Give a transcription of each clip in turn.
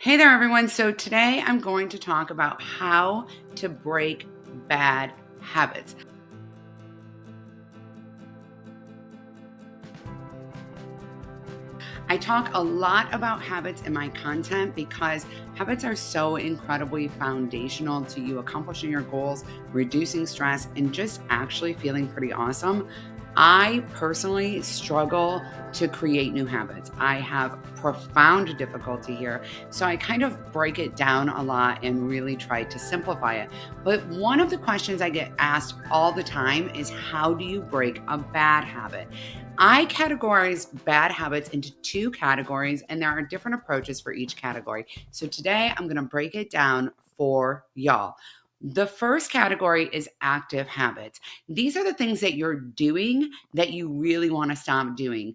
Hey there, everyone. So today I'm going to talk about how to break bad habits. I talk a lot about habits in my content because habits are so incredibly foundational to you accomplishing your goals, reducing stress, and just actually feeling pretty awesome. I personally struggle to create new habits. I have profound difficulty here. So I kind of break it down a lot and really try to simplify it. But one of the questions I get asked all the time is, how do you break a bad habit? I categorize bad habits into two categories, and there are different approaches for each category. So today I'm going to break it down for y'all. The first category is active habits. These are the things that you're doing that you really want to stop doing.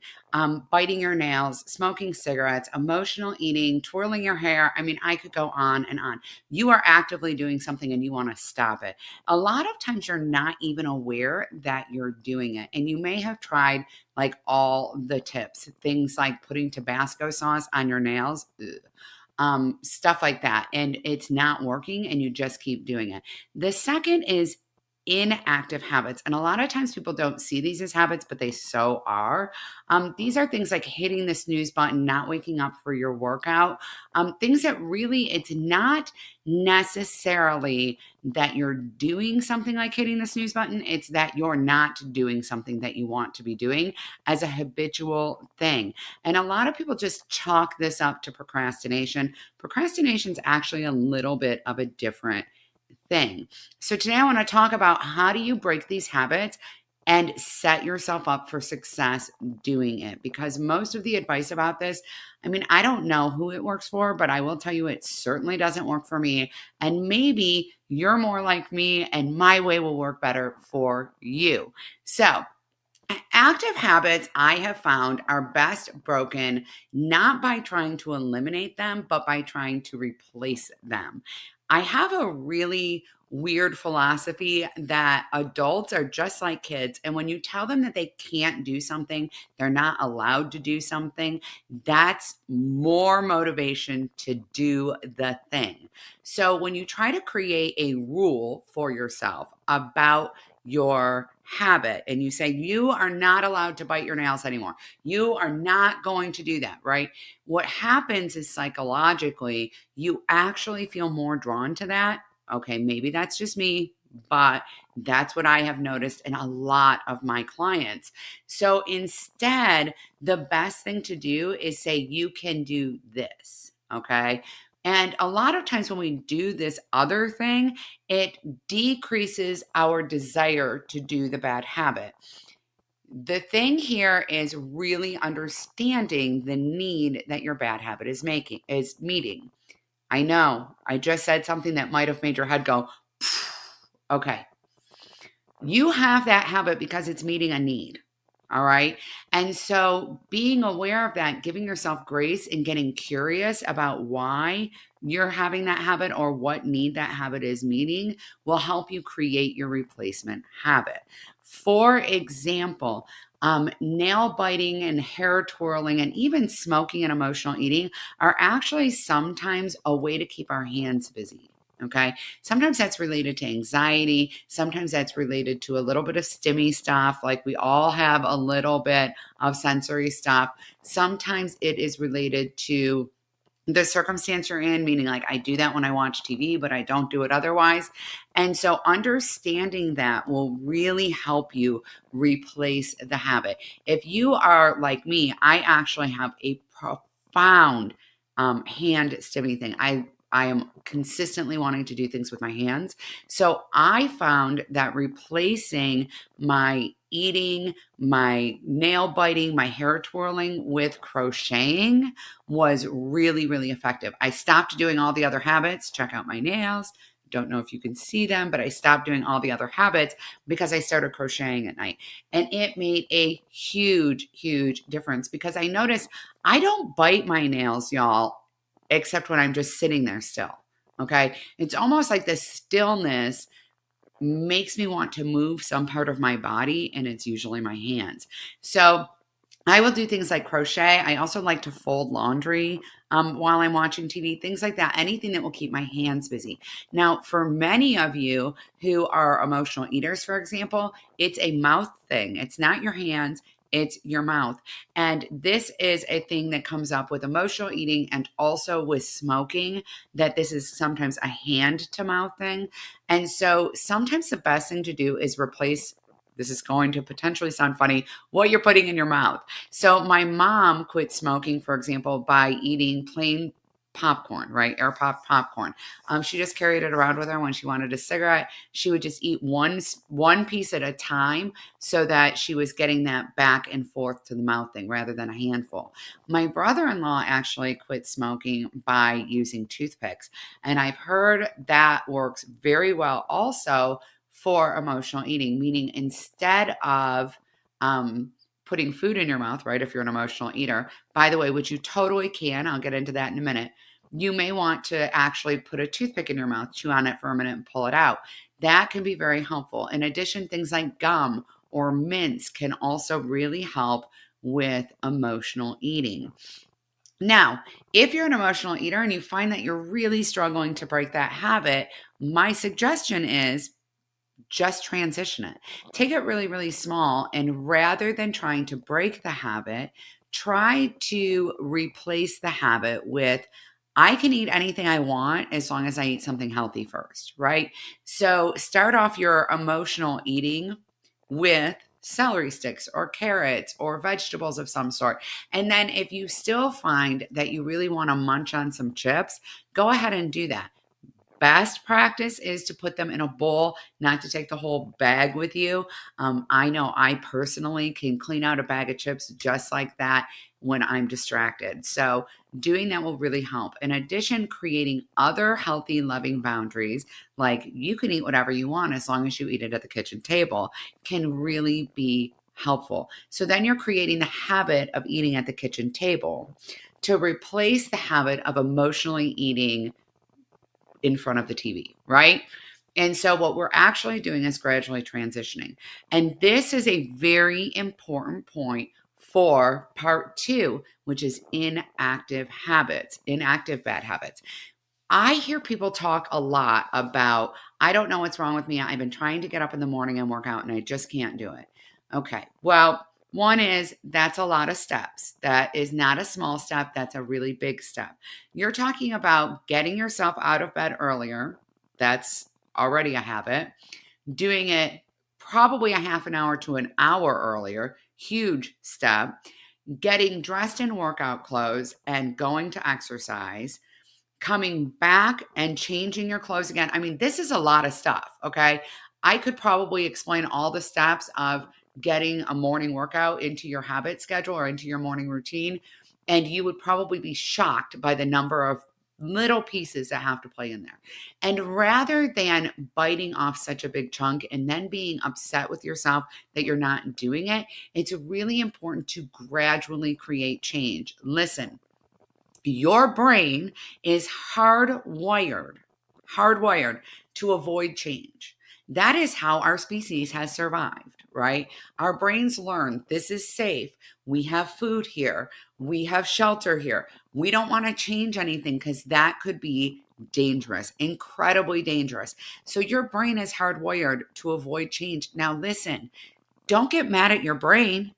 Biting your nails, smoking cigarettes, emotional eating, twirling your hair. I mean, I could go on and on. You are actively doing something and you want to stop it. A lot of times you're not even aware that you're doing it. And you may have tried like all the tips, things like putting Tabasco sauce on your nails. Ugh, stuff like that. And it's not working and you just keep doing it. The second is inactive habits. And a lot of times people don't see these as habits, but they so are. These are things like hitting the snooze button, not waking up for your workout, things that really, it's not necessarily that you're doing something like hitting the snooze button. It's that you're not doing something that you want to be doing as a habitual thing. And a lot of people just chalk this up to procrastination. Procrastination is actually a little bit of a different thing. So today I want to talk about, how do you break these habits and set yourself up for success doing it? Because most of the advice about this, I mean, I don't know who it works for, but I will tell you it certainly doesn't work for me. And maybe you're more like me and my way will work better for you. So, active habits, I have found, are best broken not by trying to eliminate them, but by trying to replace them. I have a really weird philosophy that adults are just like kids. And when you tell them that they can't do something, they're not allowed to do something, that's more motivation to do the thing. So when you try to create a rule for yourself about your habit and you say you are not allowed to bite your nails anymore, you are not going to do that, right? What happens is psychologically you actually feel more drawn to that. Okay, maybe that's just me, but that's what I have noticed in a lot of my clients. So instead, the best thing to do is say you can do this. Okay, and a lot of times when we do this other thing, it decreases our desire to do the bad habit. The thing here is really understanding the need that your bad habit is meeting. I know, I just said something that might have made your head go, okay. You have that habit because it's meeting a need. All right. And so being aware of that, giving yourself grace and getting curious about why you're having that habit or what need that habit is meeting will help you create your replacement habit. For example, nail biting and hair twirling and even smoking and emotional eating are actually sometimes a way to keep our hands busy. Okay. Sometimes that's related to anxiety. Sometimes that's related to a little bit of stimmy stuff. Like we all have a little bit of sensory stuff. Sometimes it is related to the circumstance you're in, meaning like I do that when I watch TV, but I don't do it otherwise. And so understanding that will really help you replace the habit. If you are like me, I actually have a profound hand stimmy thing. I am consistently wanting to do things with my hands. So I found that replacing my eating, my nail biting, my hair twirling with crocheting was really, really effective. I stopped doing all the other habits, check out my nails. Don't know if you can see them, but I stopped doing all the other habits because I started crocheting at night. And it made a huge, huge difference because I noticed I don't bite my nails, y'all, except when I'm just sitting there still. Okay. It's almost like the stillness makes me want to move some part of my body, and it's usually my hands. So I will do things like crochet. I also like to fold laundry while I'm watching TV, things like that. Anything that will keep my hands busy. Now, for many of you who are emotional eaters, for example, it's a mouth thing. It's not your hands, it's your mouth. And this is a thing that comes up with emotional eating and also with smoking, that this is sometimes a hand to mouth thing. And so sometimes the best thing to do is replace. This is going to potentially sound funny, what you're putting in your mouth. So my mom quit smoking, for example, by eating plain popcorn, right? Air pop popcorn. She just carried it around with her when she wanted a cigarette. She would just eat one piece at a time so that she was getting that back and forth to the mouth thing rather than a handful. My brother-in-law actually quit smoking by using toothpicks, and I've heard that works very well also for emotional eating, meaning instead of putting food in your mouth, right? If you're an emotional eater, by the way, which you totally can, I'll get into that in a minute. You may want to actually put a toothpick in your mouth, chew on it for a minute, and pull it out. That can be very helpful. In addition, things like gum or mints can also really help with emotional eating. Now, if you're an emotional eater and you find that you're really struggling to break that habit, my suggestion is just transition it. Take it really, really small. And rather than trying to break the habit, try to replace the habit with, I can eat anything I want as long as I eat something healthy first, right? So start off your emotional eating with celery sticks or carrots or vegetables of some sort. And then if you still find that you really want to munch on some chips, go ahead and do that. Best practice is to put them in a bowl, not to take the whole bag with you. I know I personally can clean out a bag of chips just like that when I'm distracted. So, doing that will really help. In addition, creating other healthy, loving boundaries, like you can eat whatever you want as long as you eat it at the kitchen table, can really be helpful. So, then you're creating the habit of eating at the kitchen table to replace the habit of emotionally eating in front of the TV, right? And so what we're actually doing is gradually transitioning. And this is a very important point for part two, which is inactive habits, inactive bad habits. I hear people talk a lot about, I don't know what's wrong with me. I've been trying to get up in the morning and work out and I just can't do it. Okay. Well, one is that's a lot of steps. That is not a small step. That's a really big step. You're talking about getting yourself out of bed earlier. That's already a habit. Doing it probably a half an hour to an hour earlier. Huge step. Getting dressed in workout clothes and going to exercise, coming back and changing your clothes again. I mean, this is a lot of stuff, okay? I could probably explain all the steps of getting a morning workout into your habit schedule or into your morning routine, and you would probably be shocked by the number of little pieces that have to play in there. And rather than biting off such a big chunk and then being upset with yourself that you're not doing it, it's really important to gradually create change. Listen, your brain is hardwired to avoid change. That is how our species has survived, right? Our brains learn this is safe. We have food here. We have shelter here. We don't want to change anything because that could be dangerous, incredibly dangerous. So your brain is hardwired to avoid change. Now, listen, don't get mad at your brain,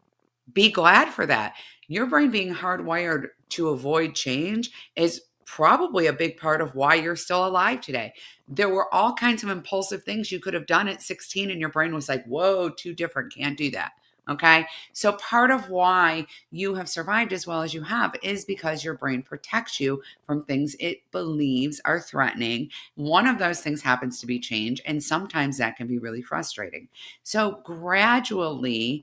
be glad for that. Your brain being hardwired to avoid change is probably a big part of why you're still alive today. There were all kinds of impulsive things you could have done at 16, and your brain was like, whoa, too different, can't do that. Okay. So part of why you have survived as well as you have is because your brain protects you from things it believes are threatening. One of those things happens to be change, and sometimes that can be really frustrating. So gradually,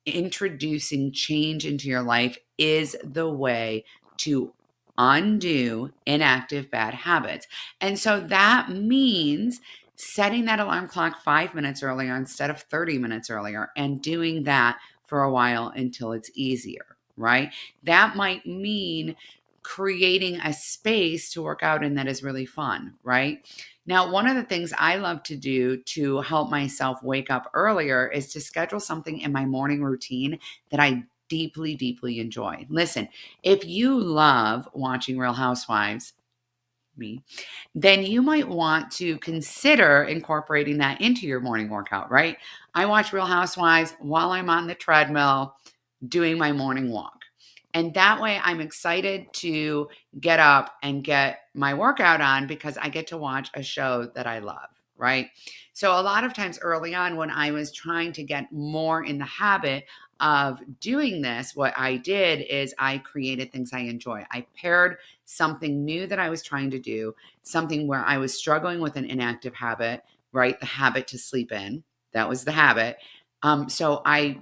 introducing change into your life is the way to undo inactive bad habits. And so that means setting that alarm clock 5 minutes earlier instead of 30 minutes earlier and doing that for a while until it's easier, right? That might mean creating a space to work out in that is really fun, right? Now, one of the things I love to do to help myself wake up earlier is to schedule something in my morning routine that I deeply, deeply enjoy. Listen, if you love watching Real Housewives, me, then you might want to consider incorporating that into your morning workout, right? I watch Real Housewives while I'm on the treadmill doing my morning walk. And that way I'm excited to get up and get my workout on because I get to watch a show that I love, right? So a lot of times early on when I was trying to get more in the habit of doing this, what I did is I created things I enjoy. I paired something new that I was trying to do, something where I was struggling with an inactive habit, right? The habit to sleep in. That was the habit. So I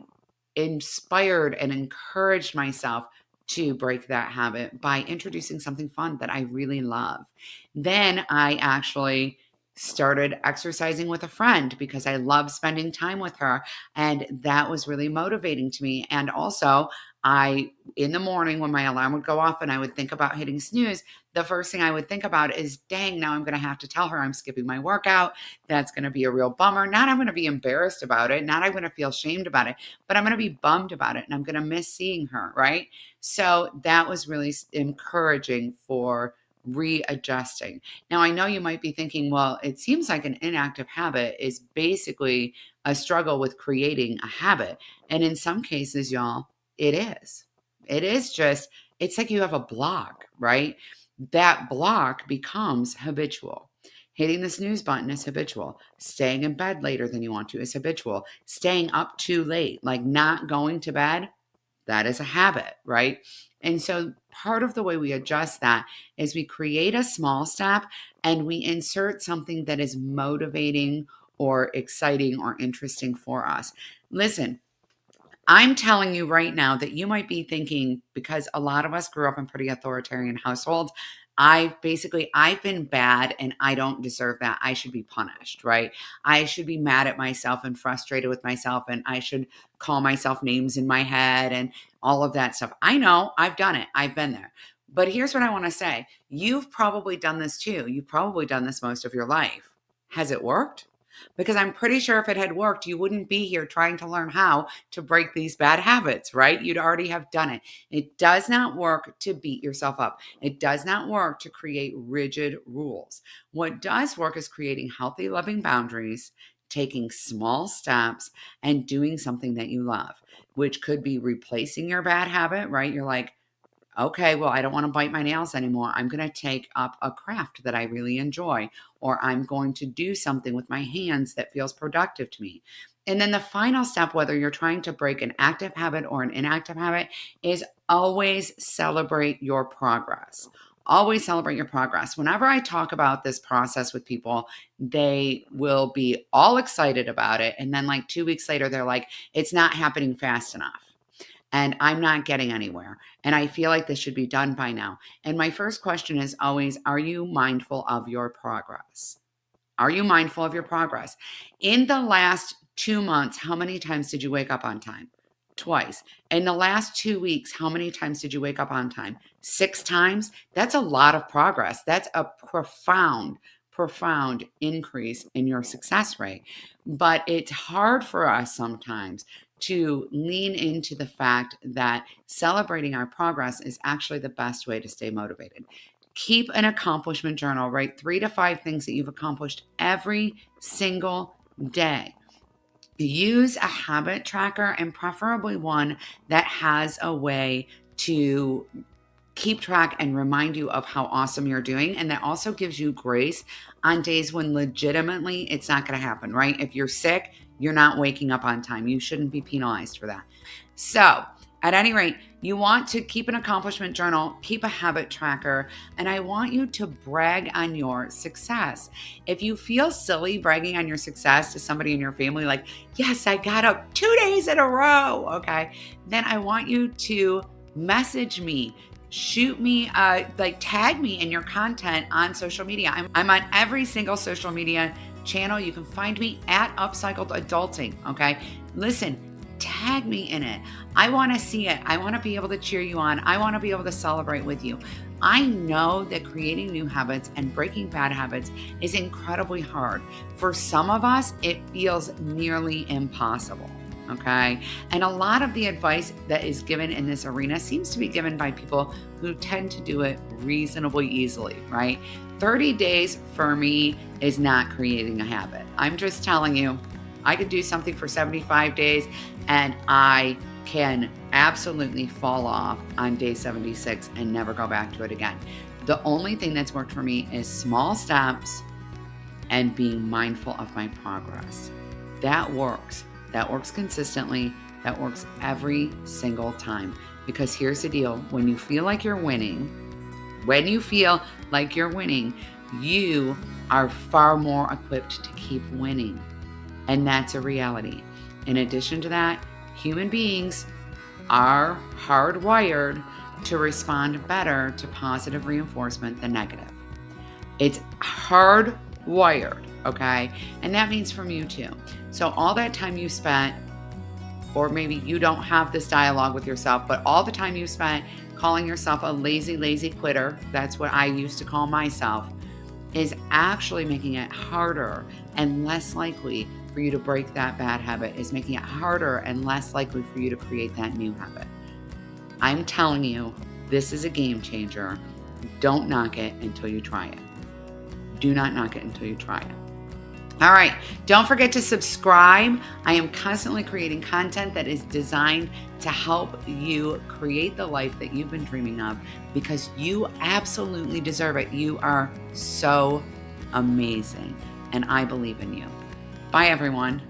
inspired and encouraged myself to break that habit by introducing something fun that I really love. Then I actually started exercising with a friend because I love spending time with her. And that was really motivating to me. And also, in the morning when my alarm would go off and I would think about hitting snooze, the first thing I would think about is, dang, now I'm going to have to tell her I'm skipping my workout. That's going to be a real bummer. Not I'm going to be embarrassed about it. Not I'm going to feel shamed about it, but I'm going to be bummed about it and I'm going to miss seeing her. Right. So that was really encouraging for readjusting. Now, I know you might be thinking, well, it seems like an inactive habit is basically a struggle with creating a habit. And in some cases, y'all, it is. It is just, it's like you have a block, right? That block becomes habitual. Hitting the snooze button is habitual. Staying in bed later than you want to is habitual. Staying up too late, like not going to bed, that is a habit, right? And so part of the way we adjust that is we create a small step and we insert something that is motivating or exciting or interesting for us. Listen, I'm telling you right now that you might be thinking, because a lot of us grew up in pretty authoritarian households, I've been bad and I don't deserve that. I should be punished, right? I should be mad at myself and frustrated with myself and I should call myself names in my head and all of that stuff. I know, I've done it. I've been there. But here's what I want to say. You've probably done this too. You've probably done this most of your life. Has it worked? Because I'm pretty sure if it had worked, you wouldn't be here trying to learn how to break these bad habits, right? You'd already have done it. It does not work to beat yourself up. It does not work to create rigid rules. What does work is creating healthy, loving boundaries, taking small steps, and doing something that you love, which could be replacing your bad habit, right? You're like, okay, well, I don't want to bite my nails anymore. I'm going to take up a craft that I really enjoy, or I'm going to do something with my hands that feels productive to me. And then the final step, whether you're trying to break an active habit or an inactive habit, is always celebrate your progress. Always celebrate your progress. Whenever I talk about this process with people, they will be all excited about it. And then, like 2 weeks later, they're like, it's not happening fast enough and I'm not getting anywhere. And I feel like this should be done by now. And my first question is always, are you mindful of your progress? Are you mindful of your progress? In the last 2 months, how many times did you wake up on time? Twice. In the last 2 weeks, how many times did you wake up on time? 6 times? That's a lot of progress. That's a profound, profound increase in your success rate. But it's hard for us sometimes to lean into the fact that celebrating our progress is actually the best way to stay motivated. Keep an accomplishment journal. Write 3 to 5 things that you've accomplished every single day. Use a habit tracker and preferably one that has a way to keep track and remind you of how awesome you're doing. And that also gives you grace on days when legitimately it's not going to happen, right? If you're sick, you're not waking up on time. You shouldn't be penalized for that. So, at any rate, you want to keep an accomplishment journal, keep a habit tracker, and I want you to brag on your success. If you feel silly bragging on your success to somebody in your family, like, yes, I got up 2 days in a row, okay, then I want you to message me. Shoot me, tag me in your content on social media. I'm on every single social media channel. You can find me at Upcycled Adulting, okay? Listen, tag me in it. I want to see it. I want to be able to cheer you on. I want to be able to celebrate with you. I know that creating new habits and breaking bad habits is incredibly hard. For some of us, it feels nearly impossible. Okay. And a lot of the advice that is given in this arena seems to be given by people who tend to do it reasonably easily, right? 30 days for me is not creating a habit. I'm just telling you, I could do something for 75 days and I can absolutely fall off on day 76 and never go back to it again. The only thing that's worked for me is small steps and being mindful of my progress. That works. That works consistently. That works every single time. Because here's the deal, when you feel like you're winning, you are far more equipped to keep winning. And that's a reality. In addition to that, human beings are hardwired to respond better to positive reinforcement than negative. It's hardwired, okay? And that means from you too. So all that time you spent, or maybe you don't have this dialogue with yourself, but all the time you spent calling yourself a lazy quitter, that's what I used to call myself, is actually making it harder and less likely for you to break that bad habit, is making it harder and less likely for you to create that new habit. I'm telling you, this is a game changer. Don't knock it until you try it. Do not knock it until you try it. All right. Don't forget to subscribe. I am constantly creating content that is designed to help you create the life that you've been dreaming of, because you absolutely deserve it. You are so amazing, and I believe in you. Bye, everyone.